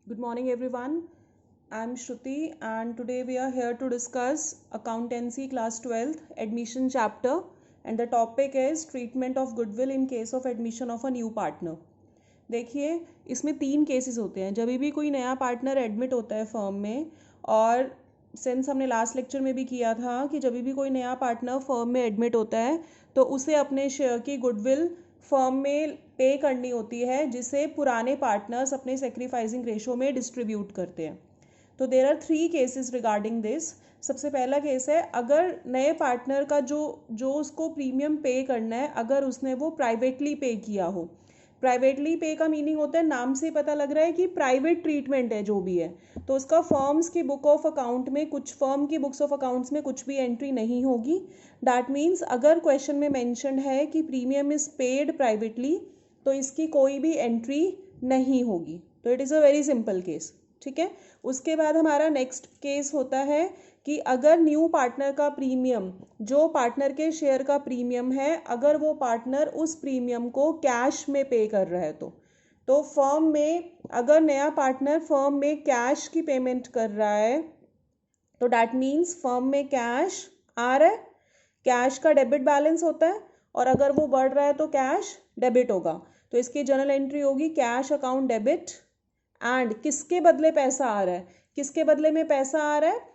Good morning, everyone. I'm Shruti, and today we are here to discuss Accountancy Class 12th Admission Chapter, and the topic is Treatment of Goodwill in case of admission of a new partner. देखिए, इसमें 3 cases होते हैं. जब भी कोई नया partner admit होता है फर्म में, और सिंस हमने लास्ट लेक्चर में भी किया था कि जब भी कोई नया पार्टनर फर्म में एडमिट होता है तो उसे अपने शेयर की गुडविल फर्म में पे करनी होती है, जिसे पुराने पार्टनर्स अपने सेक्रीफाइसिंग रेशो में डिस्ट्रीब्यूट करते हैं. तो there are 3 cases regarding this. सबसे पहला केस है, अगर नए पार्टनर का जो उसको प्रीमियम पे करना है, अगर उसने वो प्राइवेटली पे किया हो. प्राइवेटली पे का मीनिंग होता है, नाम से पता लग रहा है कि प्राइवेट ट्रीटमेंट है जो भी है, तो उसका फर्म्स की बुक ऑफ अकाउंट में, कुछ फर्म की बुक्स ऑफ अकाउंट्स में कुछ भी एंट्री नहीं होगी. दैट मीन्स अगर क्वेश्चन में मेंशन है कि प्रीमियम इज पेड प्राइवेटली, तो इसकी कोई भी एंट्री नहीं होगी. तो it is a very simple case. ठीक है. उसके बाद हमारा नेक्स्ट केस होता है कि अगर न्यू पार्टनर का प्रीमियम, जो पार्टनर के शेयर का प्रीमियम है, अगर वो पार्टनर उस प्रीमियम को कैश में पे कर रहा है, तो फर्म में, अगर नया पार्टनर फर्म में कैश की पेमेंट कर रहा है, तो डैट मीन्स फर्म में कैश आ रहा है, कैश का डेबिट बैलेंस होता है, और अगर वो बढ़ रहा है तो कैश डेबिट होगा. तो इसकी जर्नल एंट्री होगी कैश अकाउंट डेबिट. एंड किसके बदले पैसा आ रहा है? किसके बदले में पैसा आ रहा है?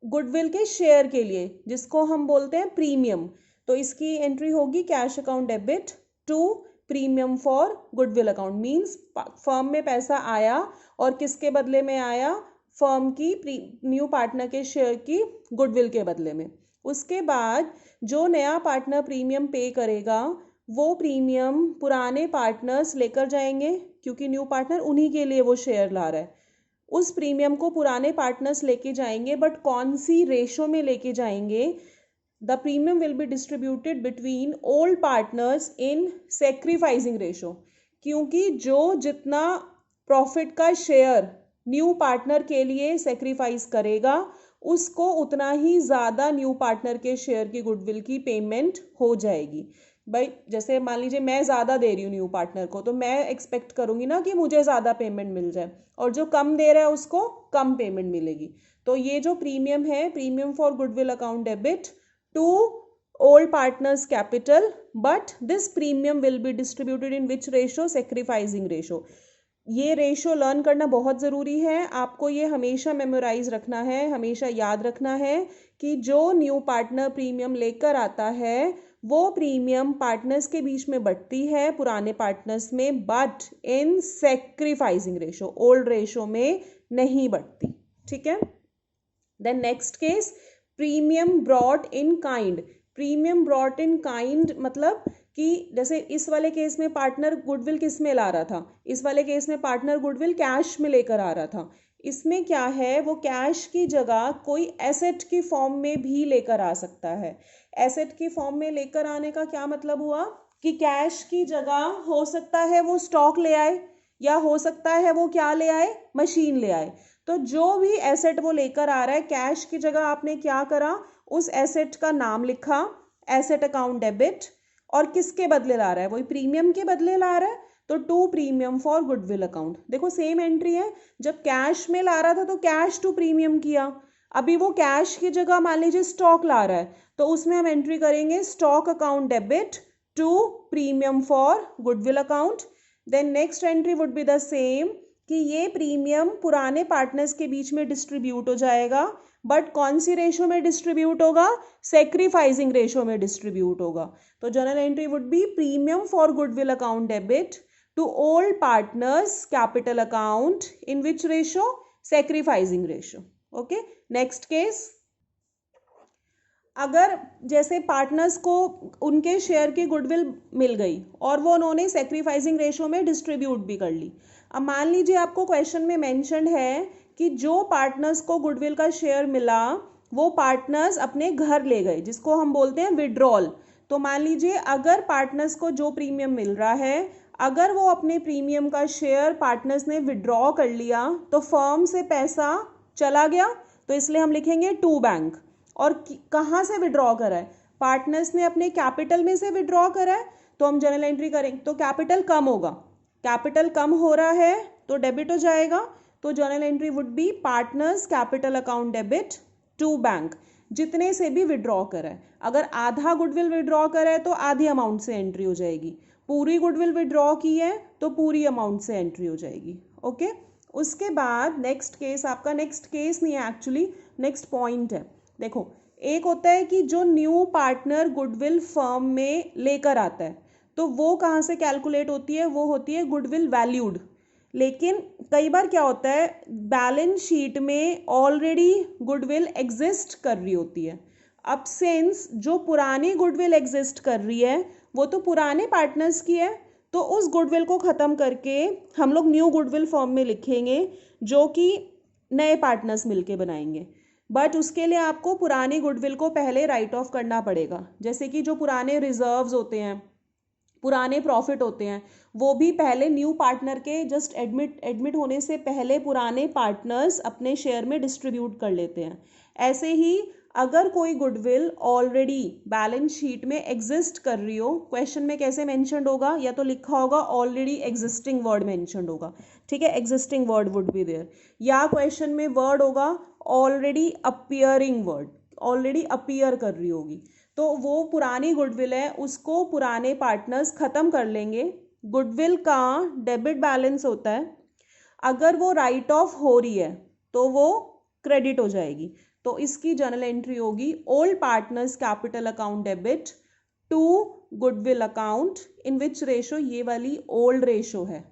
गुडविल के शेयर के लिए, जिसको हम बोलते हैं प्रीमियम. तो इसकी एंट्री होगी cash account debit to premium for goodwill account. Means firm में पैसा आया, और किसके बदले में आया? फर्म की न्यू पार्टनर के शेयर की गुडविल के बदले में. उसके बाद जो नया पार्टनर प्रीमियम पे करेगा, वो प्रीमियम पुराने पार्टनर्स लेकर जाएंगे, क्योंकि न्यू पार्टनर उन्हीं के लिए वो शेयर ला रहा है. उस प्रीमियम को पुराने पार्टनर्स लेके जाएंगे, बट कौन सी रेशो में लेके जाएंगे? The premium will be distributed between old partners in sacrificing ratio. क्योंकि जो जितना प्रॉफिट का शेयर न्यू पार्टनर के लिए सेक्रीफाइस करेगा, उसको उतना ही ज़्यादा न्यू पार्टनर के शेयर की गुडविल की पेमेंट हो जाएगी. भाई जैसे मान लीजिए मैं ज़्यादा दे रही हूँ न्यू पार्टनर को, तो मैं एक्सपेक्ट करूँगी ना कि मुझे ज़्यादा पेमेंट मिल जाए, और जो कम दे रहा है उसको कम पेमेंट मिलेगी. तो ये जो प्रीमियम है, premium for goodwill account debit to old partners capital, but this premium will be distributed in which ratio? Sacrificing ratio. ये रेशो लर्न करना बहुत ज़रूरी है. आपको ये हमेशा मेमोराइज रखना है, हमेशा याद रखना है कि जो न्यू पार्टनर प्रीमियम लेकर आता है, वो प्रीमियम पार्टनर्स के बीच में बढ़ती है, पुराने पार्टनर्स में, but in sacrificing ratio, old ratio में नहीं बढ़ती. ठीक है. Then next case, premium brought in kind. Premium brought in kind मतलब कि जैसे इस वाले केस में पार्टनर गुडविल किस में ला रहा था? इस वाले केस में पार्टनर गुडविल कैश में लेकर आ रहा था. इसमें क्या है, वो कैश की जगह कोई एसेट की फॉर्म में भी लेकर आ सकता है. एसेट की फॉर्म में लेकर आने का क्या मतलब हुआ कि कैश की जगह हो सकता है वो स्टॉक ले आए, या हो सकता है वो क्या ले आए? मशीन ले आए. तो जो भी एसेट वो लेकर आ रहा है, कैश की जगह आपने क्या करा? उस एसेट का नाम लिखा, एसेट अकाउंट डेबिट, और किसके बदले ला रहा है? वही प्रीमियम के बदले ला रहा है, तो to premium for goodwill account. देखो सेम एंट्री है. जब कैश में ला रहा था तो कैश टू प्रीमियम किया. अभी वो कैश की जगह मान लीजिए स्टॉक ला रहा है, तो उसमें हम एंट्री करेंगे stock account debit to premium for goodwill account. Then next entry would be the same, कि ये प्रीमियम पुराने पार्टनर्स के बीच में डिस्ट्रीब्यूट हो जाएगा, बट कौन सी रेशो में डिस्ट्रीब्यूट होगा? सेक्रीफाइसिंग रेशो में डिस्ट्रीब्यूट होगा. तो journal entry would be premium for goodwill account debit to old partners capital account in which ratio? Sacrificing ratio. Okay. Next case, अगर जैसे पार्टनर्स को उनके शेयर की गुडविल मिल गई और वो उन्होंने सेक्रीफाइसिंग रेशो में डिस्ट्रीब्यूट भी कर ली. अब मान लीजिए आपको क्वेश्चन में मेंशन है कि जो पार्टनर्स को गुडविल का शेयर मिला, वो पार्टनर्स अपने घर ले गए, जिसको हम बोलते हैं विड्रॉल. तो मान लीजिए अगर पार्टनर्स को जो प्रीमियम मिल रहा है, अगर वो अपने प्रीमियम का शेयर पार्टनर्स ने विड्रॉ कर लिया, तो फर्म से पैसा चला गया, तो इसलिए हम लिखेंगे टू बैंक. और कहाँ से विड्रॉ करा है? पार्टनर्स ने अपने कैपिटल में से विड्रॉ करा है, तो हम जनरल एंट्री करेंगे, तो कैपिटल कम होगा. कैपिटल कम हो रहा है तो डेबिट हो जाएगा, तो journal entry would be partners capital account debit to bank, जितने से भी विड्रॉ करा है। अगर आधा गुडविल विड्रॉ करा है तो आधी अमाउंट से एंट्री हो जाएगी, पूरी गुडविल विड्रॉ की है तो पूरी अमाउंट से एंट्री हो जाएगी। ओके, उसके बाद नेक्स्ट केस, आपका नेक्स्ट केस नहीं है एक्चुअली, नेक्स्ट पॉइंट है। देखो, एक होता है कि जो न्यू पार्टनर गुडविल फर्म में लेकर आता है तो वो कहाँ से कैलकुलेट होती है, वो होती है गुडविल वैल्यूड। लेकिन कई बार क्या होता है, बैलेंस शीट में ऑलरेडी गुडविल एग्जिस्ट कर रही होती है। अब सिंस जो पुरानी गुडविल एग्जिस्ट कर रही है वो तो पुराने पार्टनर्स की है, तो उस गुडविल को ख़त्म करके हम लोग न्यू गुडविल फॉर्म में लिखेंगे जो कि नए पार्टनर्स मिलके बनाएंगे। बट उसके लिए आपको पुरानी गुडविल को पहले राइट ऑफ करना पड़ेगा। जैसे कि जो पुराने रिजर्व्स होते हैं, पुराने प्रॉफिट होते हैं, वो भी पहले न्यू पार्टनर के जस्ट एडमिट होने से पहले पुराने पार्टनर्स अपने शेयर में डिस्ट्रीब्यूट कर लेते हैं। ऐसे ही अगर कोई गुडविल ऑलरेडी बैलेंस शीट में एग्जिस्ट कर रही हो, क्वेश्चन में कैसे मेंशन्ड होगा, या तो लिखा होगा ऑलरेडी एग्जिस्टिंग वर्ड मेंशन्ड होगा, ठीक है, existing word would be there, या क्वेश्चन में वर्ड होगा already appearing word, already appear कर रही होगी, तो वो पुरानी गुडविल है, उसको पुराने पार्टनर्स ख़त्म कर लेंगे। गुडविल का डेबिट बैलेंस होता है, अगर वो राइट ऑफ हो रही है तो वो क्रेडिट हो जाएगी, तो इसकी जर्नल एंट्री होगी old partners capital account debit to goodwill account, in which ratio, ये वाली ओल्ड रेशो है।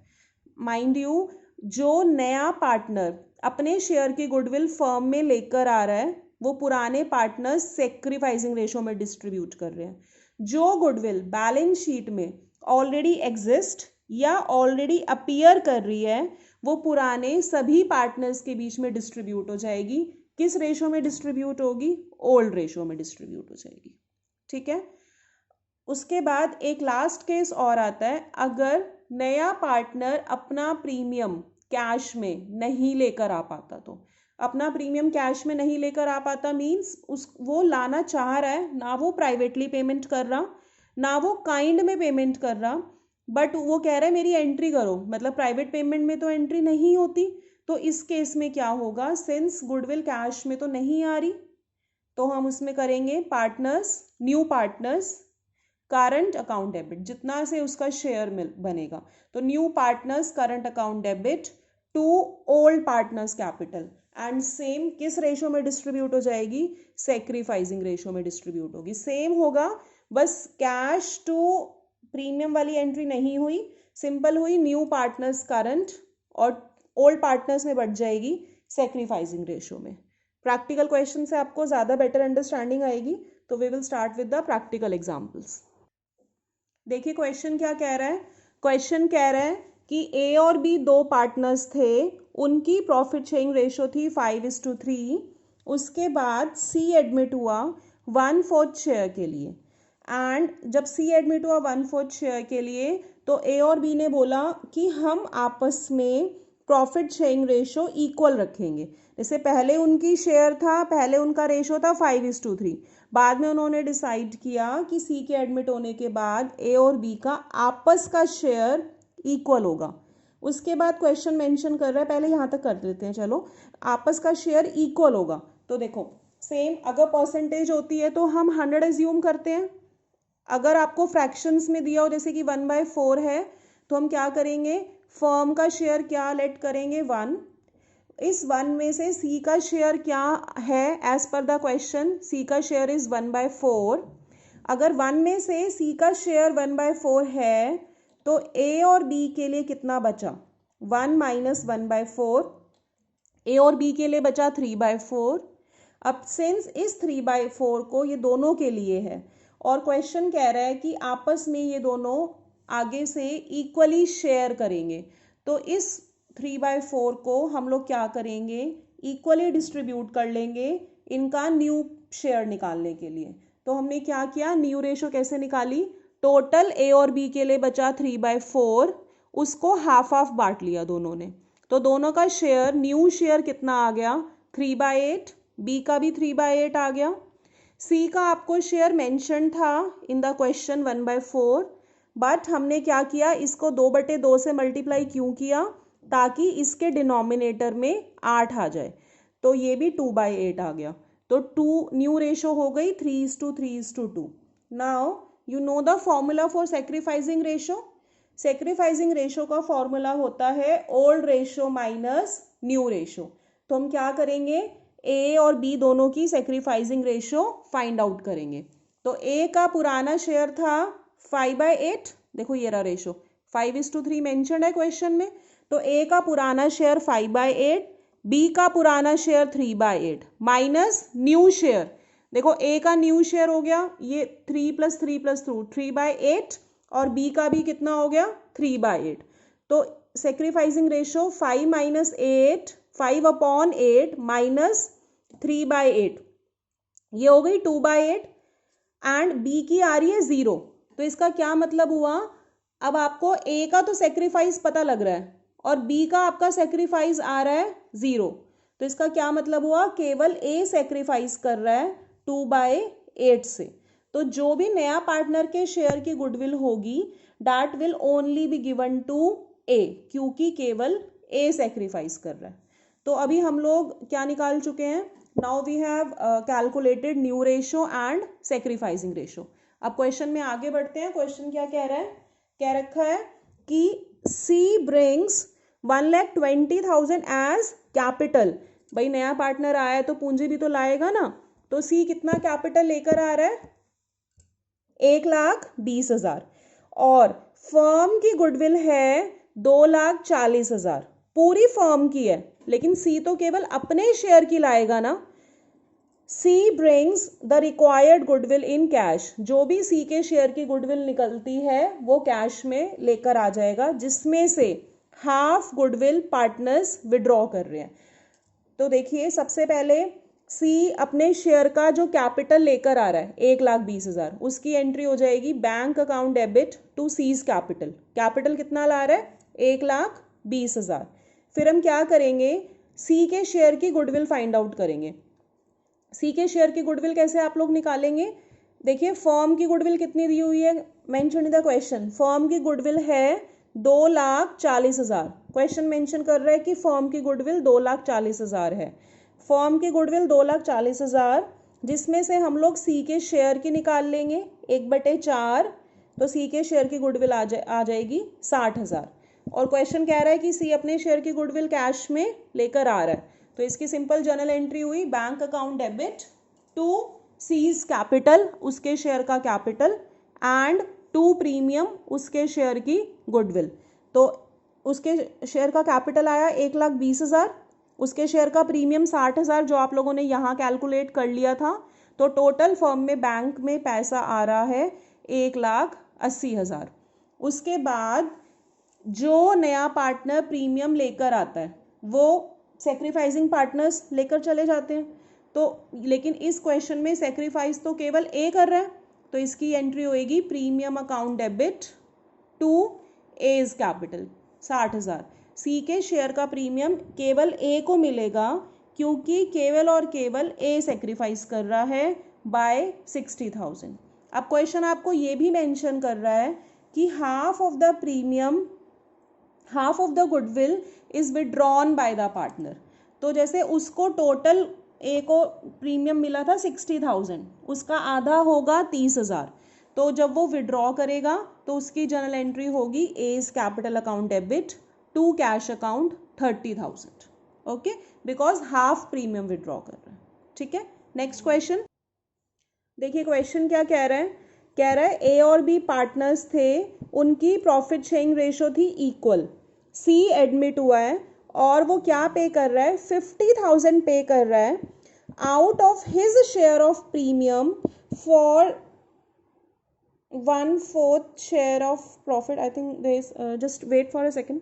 माइंड यू, जो नया पार्टनर अपने शेयर की गुडविल फर्म में लेकर आ रहा है वो पुराने पार्टनर्स सेक्रीफाइसिंग रेशो में डिस्ट्रीब्यूट कर रहे हैं। जो गुडविल बैलेंस शीट में ऑलरेडी एग्जिस्ट या ऑलरेडी अपीयर कर रही है वो पुराने सभी पार्टनर्स के बीच में डिस्ट्रीब्यूट हो जाएगी। किस रेशो में डिस्ट्रीब्यूट होगी, ओल्ड रेशो में डिस्ट्रीब्यूट हो जाएगी, ठीक है। उसके बाद एक लास्ट केस और आता है, अगर नया पार्टनर अपना प्रीमियम कैश में नहीं लेकर आ पाता, तो अपना प्रीमियम कैश में नहीं लेकर आ पाता मीन्स वो लाना चाह रहा है, ना वो प्राइवेटली पेमेंट कर रहा, ना वो काइंड में पेमेंट कर रहा, बट वो कह रहा है मेरी एंट्री करो, मतलब प्राइवेट पेमेंट में तो एंट्री नहीं होती। तो इस केस में क्या होगा, सिंस गुडविल कैश में तो नहीं आ रही, तो हम उसमें करेंगे partners, new partners current account debit, जितना से उसका शेयर बनेगा, तो new partners current account debit to old partners capital, and same किस रेशो में डिस्ट्रीब्यूट हो जाएगी, सेक्रीफाइसिंग रेशो में डिस्ट्रीब्यूट होगी। सेम होगा, बस कैश टू प्रीमियम वाली एंट्री नहीं हुई, सिंपल हुई न्यू पार्टनर्स करंट, और ओल्ड पार्टनर्स में बढ़ जाएगी सेक्रीफाइसिंग रेशो में। प्रैक्टिकल क्वेश्चन से आपको ज़्यादा बेटर अंडरस्टैंडिंग आएगी, तो we will start with the practical examples. देखिए क्वेश्चन क्या कह रहा है, क्वेश्चन कह रहा है कि ए और बी दो पार्टनर्स थे, उनकी प्रॉफिट शेयरिंग रेशो थी 5:3। उसके बाद सी एडमिट हुआ 1/4 शेयर के लिए, एंड जब सी एडमिट हुआ 1/4 शेयर के लिए तो ए और बी ने बोला कि हम आपस में प्रॉफिट शेयरिंग रेशो इक्वल रखेंगे। जैसे पहले उनकी शेयर था, पहले उनका रेशो था 5:3, बाद में उन्होंने डिसाइड किया कि सी के एडमिट होने के बाद ए और बी का आपस का शेयर इक्वल होगा। उसके बाद क्वेश्चन मेंशन कर रहा है, पहले यहाँ तक कर देते हैं, चलो, आपस का शेयर इक्वल होगा, तो देखो सेम, अगर परसेंटेज होती है तो हम 100 एज्यूम करते हैं। अगर आपको फ्रैक्शंस में दिया हो जैसे कि 1/4 है, तो हम क्या करेंगे, फर्म का शेयर क्या लेट करेंगे, 1। इस 1 में से सी का शेयर क्या है, एज पर द क्वेश्चन सी का शेयर इज 1/4। अगर 1 में से सी का शेयर 1/4 है तो ए और बी के लिए कितना बचा, 1 - 1/4, ए और बी के लिए बचा 3/4। अब सिंस इस 3/4 को ये दोनों के लिए है, और क्वेश्चन कह रहा है कि आपस में ये दोनों आगे से इक्वली शेयर करेंगे, तो इस 3/4 को हम लोग क्या करेंगे, इक्वली डिस्ट्रीब्यूट कर लेंगे इनका न्यू शेयर निकालने के लिए। तो हमने क्या किया, न्यू रेशो कैसे निकाली, टोटल ए और बी के लिए बचा 3/4, उसको हाफ हाफ बांट लिया दोनों ने, तो दोनों का शेयर, न्यू शेयर कितना आ गया, 3/8, बी का भी 3/8 आ गया। सी का आपको शेयर मेंशन था इन द क्वेश्चन 1/4, बट हमने क्या किया, इसको 2/2 से मल्टीप्लाई क्यों किया, ताकि इसके डिनोमिनेटर में 8 आ जाए, तो ये भी 2/8 आ गया। तो 2 न्यू रेशो हो गई 3:3:2। Now you know the formula for sacrificing ratio. Sacrificing ratio का फॉर्मूला होता है old ratio minus new ratio. तो हम क्या करेंगे, ए और बी दोनों की सेक्रीफाइसिंग रेशो फाइंड आउट करेंगे। तो ए का पुराना शेयर था 5/8, देखो ये रहा रेशो, 5:3 मेंशन है क्वेश्चन में। तो ए का पुराना शेयर 5/8, बी का पुराना शेयर 3/8 माइनस न्यू शेयर, देखो ए का न्यू शेयर हो गया ये 3 + 3 + 2 3/8, और बी का भी कितना हो गया 3/8। तो सेक्रीफाइसिंग रेशो 5 - 8, 5/8 माइनस 3/8, ये हो गई 2/8, एंड बी की आ रही है 0। तो इसका क्या मतलब हुआ, अब आपको ए का तो सेक्रीफाइस पता लग रहा है और बी का आपका सेक्रीफाइस आ रहा है 0। तो इसका क्या मतलब हुआ, केवल ए सेक्रीफाइस कर रहा है 2/8 से। तो जो भी नया पार्टनर के शेयर की गुडविल होगी that will only be given to A, क्योंकि केवल ए सेक्रीफाइस कर रहा है। तो अभी हम लोग क्या निकाल चुके हैं, now we have calculated new ratio and sacrificing ratio. अब क्वेश्चन में आगे बढ़ते हैं। क्वेश्चन क्या कह रहा है, कह रखा है कि सी ब्रिंग्स 1,20,000 एज कैपिटल। भाई नया पार्टनर आया है तो पूंजी भी तो लाएगा ना, तो सी कितना कैपिटल लेकर आ रहा है 1,20,000, और फर्म की गुडविल है 2,40,000, पूरी फर्म की है, लेकिन सी तो केवल अपने शेयर की लाएगा ना। C brings the required goodwill in cash, जो भी सी के शेयर की गुडविल निकलती है वो कैश में लेकर आ जाएगा, जिसमें से हाफ गुडविल पार्टनर्स विड्रॉ कर रहे हैं। तो देखिए सबसे पहले सी अपने शेयर का जो कैपिटल लेकर आ रहा है 1,20,000, उसकी एंट्री हो जाएगी bank account debit to C's capital. Capital कितना ला रहा है 1,20,000। फिर हम क्या करेंगे, सी के शेयर की गुडविल फाइंड आउट करेंगे। सी के शेयर की गुडविल कैसे आप लोग निकालेंगे, देखिए फर्म की गुडविल कितनी दी हुई है, mention in the question. Firm की गुडविल है 2,40,000, क्वेश्चन मेंशन कर रहा है कि फर्म की गुडविल 2,40,000 है। फर्म की गुडविल 2,40,000, जिसमें से हम लोग सी के शेयर की निकाल लेंगे 1/4, तो सी के शेयर की गुडविल आ जाएगी 60,000। और क्वेश्चन कह रहा है कि सी अपने शेयर की गुडविल कैश में लेकर आ रहा है, तो इसकी सिंपल जर्नल एंट्री हुई bank account debit to C's capital, उसके शेयर का कैपिटल, एंड टू प्रीमियम, उसके शेयर की गुडविल। तो उसके शेयर का कैपिटल आया 1,20,000, उसके शेयर का प्रीमियम 60,000 जो आप लोगों ने यहाँ कैलकुलेट कर लिया था। तो टोटल फर्म में बैंक में पैसा आ रहा है 1,80,000। उसके बाद जो नया पार्टनर प्रीमियम लेकर आता है वो सेक्रीफाइसिंग पार्टनर्स लेकर चले जाते हैं। तो लेकिन इस क्वेश्चन में सेक्रीफाइस तो केवल ए कर रहा है, तो इसकी एंट्री होएगी premium account debit to A's capital 60,000। C के शेयर का प्रीमियम केवल ए को मिलेगा क्योंकि केवल और केवल ए सेक्रीफाइस कर रहा है बाय 60,000। अब क्वेश्चन आपको ये भी मेंशन कर रहा है कि half of the premium, half of the goodwill is withdrawn by the partner. तो जैसे उसको टोटल ए को प्रीमियम मिला था 60,000, उसका आधा होगा 30,000। तो जब वो विड्रॉ करेगा तो उसकी जर्नल एंट्री होगी A's capital account debit to cash account 30,000, okay, because half premium withdraw कर रहा है। ठीक है, नेक्स्ट क्वेश्चन देखिए। क्वेश्चन क्या कह रहा है, कह रहा है ए और बी पार्टनर्स थे, उनकी प्रॉफिट शेयरिंग रेशो थी इक्वल। सी एडमिट हुआ है और वो क्या पे कर रहा है 50,000 पे कर रहा है out of his share of premium for 1/4 share of profit. I think there is, just wait for a second,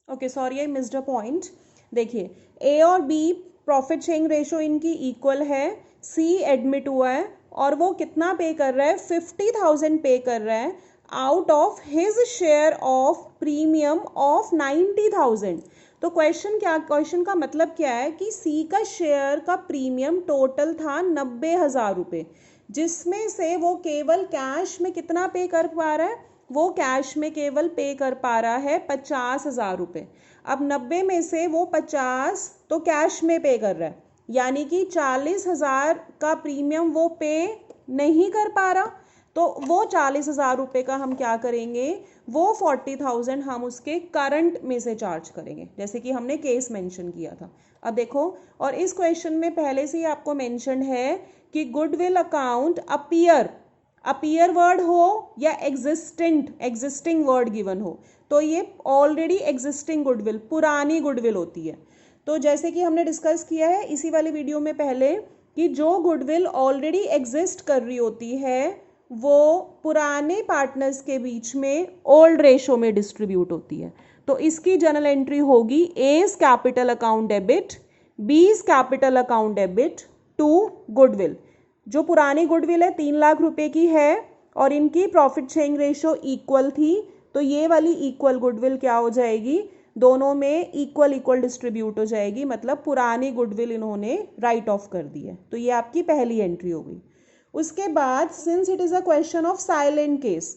okay sorry I missed a point. देखिए ए और बी प्रॉफिट शेयरिंग रेशो इनकी इक्वल है, C admit हुआ है और वो कितना पे कर रहा है 50,000 पे कर रहा है out of his share of premium of 90,000। तो क्वेश्चन का मतलब क्या है कि सी का शेयर का प्रीमियम टोटल था 90,000 रुपये, जिसमें से वो केवल कैश में कितना पे कर पा रहा है वो कैश में केवल पे कर पा रहा है 50,000 रुपये। अब 90 में से वो 50 तो कैश में पे कर रहा है, यानी कि 40,000 का प्रीमियम वो पे नहीं कर पा रहा। तो वो 40,000 रुपये का हम क्या करेंगे, वो 40,000 हम उसके करंट में से चार्ज करेंगे, जैसे कि हमने केस मेंशन किया था। अब देखो, और इस क्वेश्चन में पहले से ही आपको मेंशन है कि गुडविल अकाउंट अपीयर वर्ड हो या एग्जिस्टिंग वर्ड गिवन हो, तो ये ऑलरेडी एग्जिस्टिंग गुडविल, पुरानी गुडविल होती है। तो जैसे कि हमने डिस्कस किया है इसी वाली वीडियो में पहले कि जो गुडविल ऑलरेडी एग्जिस्ट कर रही होती है वो पुराने पार्टनर्स के बीच में ओल्ड रेशो में डिस्ट्रीब्यूट होती है। तो इसकी जर्नल एंट्री होगी A's capital account debit, B's capital account debit to goodwill. जो पुरानी गुडविल है 3 लाख रुपए की है और इनकी प्रॉफिट शेयरिंग रेशो इक्वल थी, तो ये वाली इक्वल गुडविल क्या हो जाएगी, दोनों में इक्वल डिस्ट्रीब्यूट हो जाएगी, मतलब पुरानी गुडविल इन्होंने राइट ऑफ कर दी है। तो ये आपकी पहली एंट्री हो गई। उसके बाद since it is a question of silent case,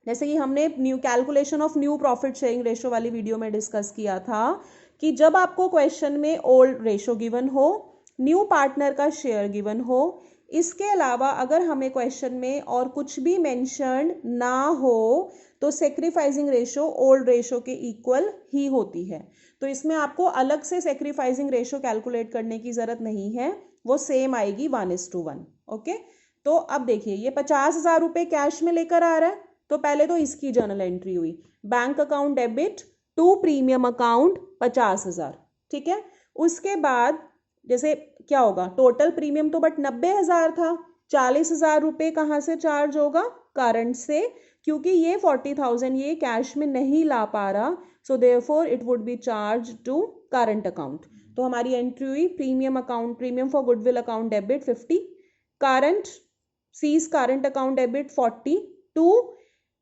जैसे कि हमने new calculation of new profit sharing ratio वाली वीडियो में डिस्कस किया था कि जब आपको क्वेश्चन में ओल्ड रेशो गिवन हो, न्यू पार्टनर का शेयर गिवन हो, इसके अलावा अगर हमें क्वेश्चन में और कुछ भी मेंशन ना हो तो सेक्रीफाइसिंग रेशो ओल्ड रेशो के इक्वल ही होती है। तो इसमें आपको अलग से सेक्रीफाइसिंग रेशो कैलकुलेट करने की ज़रूरत नहीं है, वो सेम आएगी 1:1। ओके, तो अब देखिए ये 50,000 रुपये कैश में लेकर आ रहा है, तो पहले तो इसकी जर्नल एंट्री हुई bank account debit to premium account 50,000, ठीक है। उसके बाद जैसे क्या होगा, टोटल प्रीमियम तो बट 90,000 था, 40,000 रुपये कहाँ से चार्ज होगा, करंट से, क्योंकि ये 40,000 ये कैश में नहीं ला पा रहा, so therefore it would be charge to current account. तो हमारी एंट्री हुई premium account, premium for goodwill account debit 50, current C's current account debit 40 to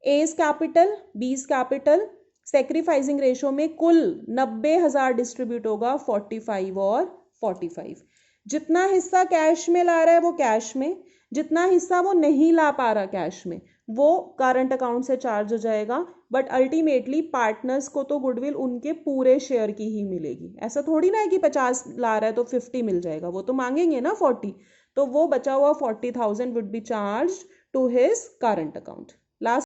A's capital B's capital, sacrificing ratio में कुल 90,000 डिस्ट्रीब्यूट होगा 45 और 45। जितना हिस्सा कैश में ला रहा है वो कैश में, जितना हिस्सा वो नहीं ला पा रहा कैश में वो करंट अकाउंट से चार्ज हो जाएगा। बट अल्टीमेटली पार्टनर्स को तो गुडविल उनके पूरे शेयर की ही मिलेगी, ऐसा थोड़ी ना है कि 50 ला रहा है तो 50 मिल जाएगा, वो तो मांगेंगे ना 40, तो वो बचा हुआ 40,000 would be charge to his current account. Last